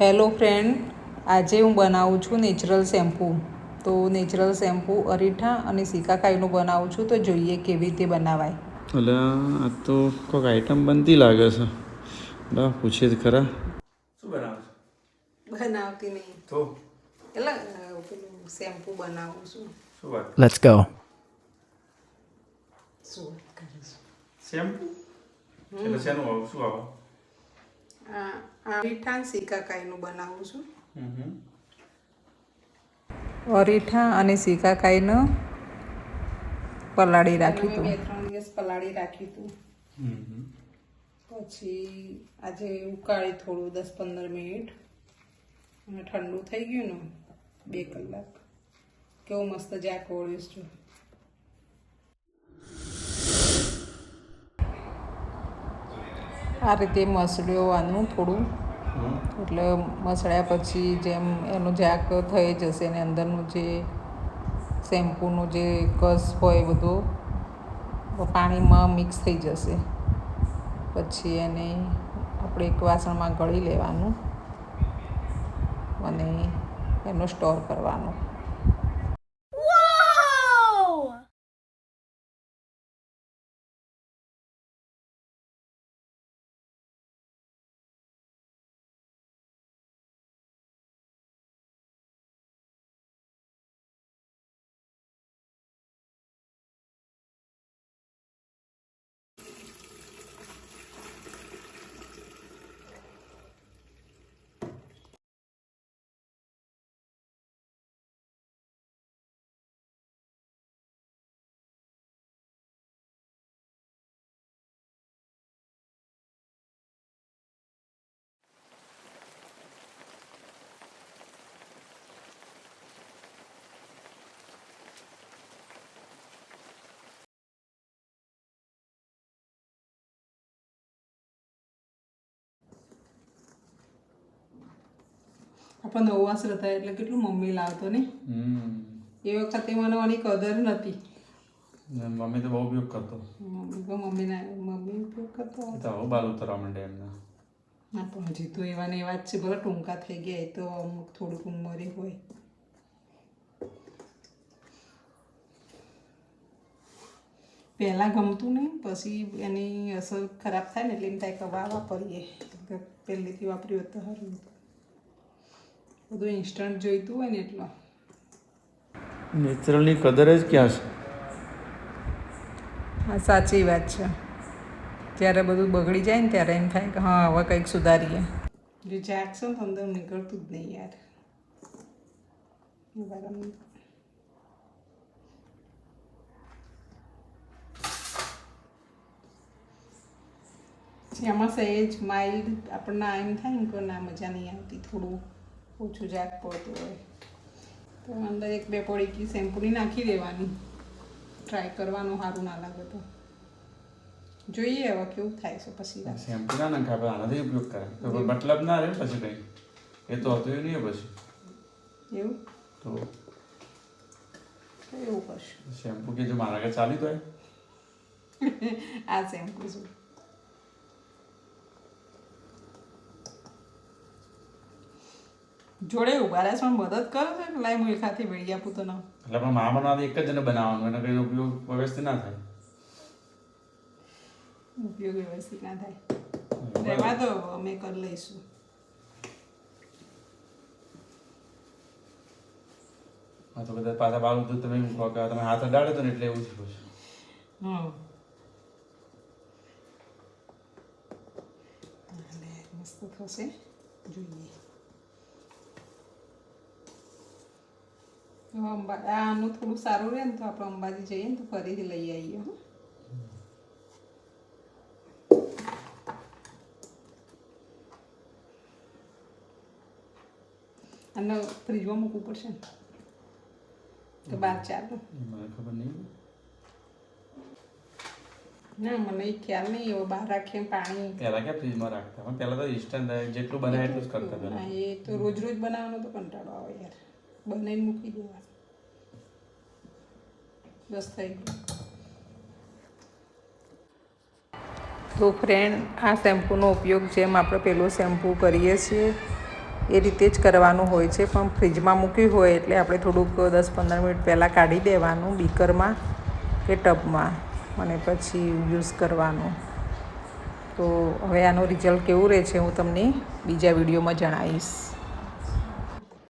Hello friend, આજે હું બનાવું છું નેચરલ શેમ્પૂ. તો નેચરલ શેમ્પૂ અરીઠા અને સિકાકાઈનું બનાવું છું. તો જોઈએ કેવી રીતે બનાવાય. એટલે આ તો કોઈક આઈટમ બનતી લાગે છે. પૂછીએ જ ખરા. શું બનાવે છે? બનાવતી નહીં તો એટલે પેલું શેમ્પૂ બનાવું છું. શું વાત? Let's go. શું કરીશ? શેમ્પૂ એટલે શેનું આવું શું આવું? અરીઠા અને સિકાકાઈનું બનાવું છું. હમ. અરીઠા અને સિકાકાઈને પલાળી રાખ્યું હતું. 2-3 દિવસ પલાળી રાખ્યું હતું. પછી આજે ઉકાળી થોડું 10-15 મિનિટ અને ઠંડુ થઈ ગયું ને 2 કલાક. કેવું મસ્ત જાક ઓળ્યું છે. આ રીતે મસળવાનું થોડું, એટલે મસળ્યા પછી જેમ એનો જાક થઈ જશે ને અંદરનું જે શેમ્પૂનો જે કસ હોય બધો પાણીમાં મિક્સ થઈ જશે. પછી એને આપણે એક વાસણમાં ગળી લેવાનું અને એનો સ્ટોર કરવાનો. આપણે નવાસ હતા એટલે કેટલું મમ્મી લાવતો ને. એ વખતે મને આની કદર નથી. મમ્મી તો બહુ ઉપયોગ કરતો. મમ્મી ઉપયોગ કરતો તો હવે બાલ ઉતરવા માંડે એમના. ના પણ હજી તો એવા ને એવા જ છે. ભલે ટૂંકા થઈ ગયા એ તો અમુક થોડુંક ઉંમરે હોય. પહેલાં ગમતું નહીં, પછી એની અસર ખરાબ થાય ને એટલે એમ થાય કે વાપરીએ. પહેલેથી વાપર્યું તો સારું. બધું ઇન્સ્ટન્ટ જોઈતું હોય ને એટલો. નેચરલની કદર જ ક્યાં છે? હા, સાચી વાત છે. જ્યારે બધું બગડી જાય ને ત્યારે એમ થાય કે હા હવે કંઈક સુધારીએ. જે જાક છે ને અંદર નીકળતું જ નહીં યાર. બરાબર. એમાં સહેજ માઇલ્ડ આપણને એમ થાય ને કે ના મજા નહીં આવતી, થોડું ઓછું જાક પડતું હોય તો અંદર 1-2 પડીકી શેમ્પૂની નાખી દેવાની. ટ્રાય કરવાનું, સારું ના લાગે તો જોઈએ હવે કેવું થાય છે. પછી શેમ્પુ ના નાખે, આનાથી ઉપયોગ કરે તો મતલબ ના રહે પછી કંઈ. એ તો હતું એ નહીં પછી એવું તો એવું કરશું. શેમ્પુ કે જો મારા ઘરે ચાલી તો આ શેમ્પુ શું જોડે ઉભા રહેશે પણ મદદ કરો છો કે લાઈ હું એકાથી વેળી આપું તો ના. એટલે પણ મા બનાવતી એક જ જણે બનાવવાનું, એનો કંઈ ઉપયોગ વ્યવસ્થિત ના થાય. ઉપયોગ વ્યવસ્થિત ના થાય. રહેવા દો, અમે કરી લઈશું. હા તો બધા પાછા બાલ તો તમે તમે હાથ અડાડે તો ને એટલે એવું થયું છે. મસ્ત થશે, જોઈએ. આનું થોડું સારું રહે ને તો આપણે અંબાજી જઈએ ને તો ફરીથી લઈ આવીએ. અને ફ્રીજમાં મૂકવું પડશે ને તો 12 ચાલે. મને ખબર નહીં. ના મને ખ્યાલ નહીં. એવો બહાર રાખીએ પાણી પહેલાં ક્યાં ફ્રીજમાં રાખતા, પણ પહેલાં તો ઇન્સ્ટન્ટ જેટલું બનાવે એટલું જ કરતા હતા. એ તો રોજ બનાવવાનો તો કંટાળો આવે યાર. બનાવીને મૂકી દેવાનું, બસ થઈ ગયું. તો ફ્રેન્ડ, આ શેમ્પૂનો ઉપયોગ જેમ આપણે પેલો શેમ્પૂ કરીએ છીએ એ રીતે જ કરવાનું હોય છે. પણ ફ્રીજમાં મૂક્યું હોય એટલે આપણે થોડુંક 10-15 મિનિટ પહેલાં કાઢી દેવાનું બીકરમાં કે ટબમાં અને પછી યુઝ કરવાનું. તો હવે આનું રિઝલ્ટ કેવું રહે છે હું તમને બીજા વિડીયોમાં જણાવીશ.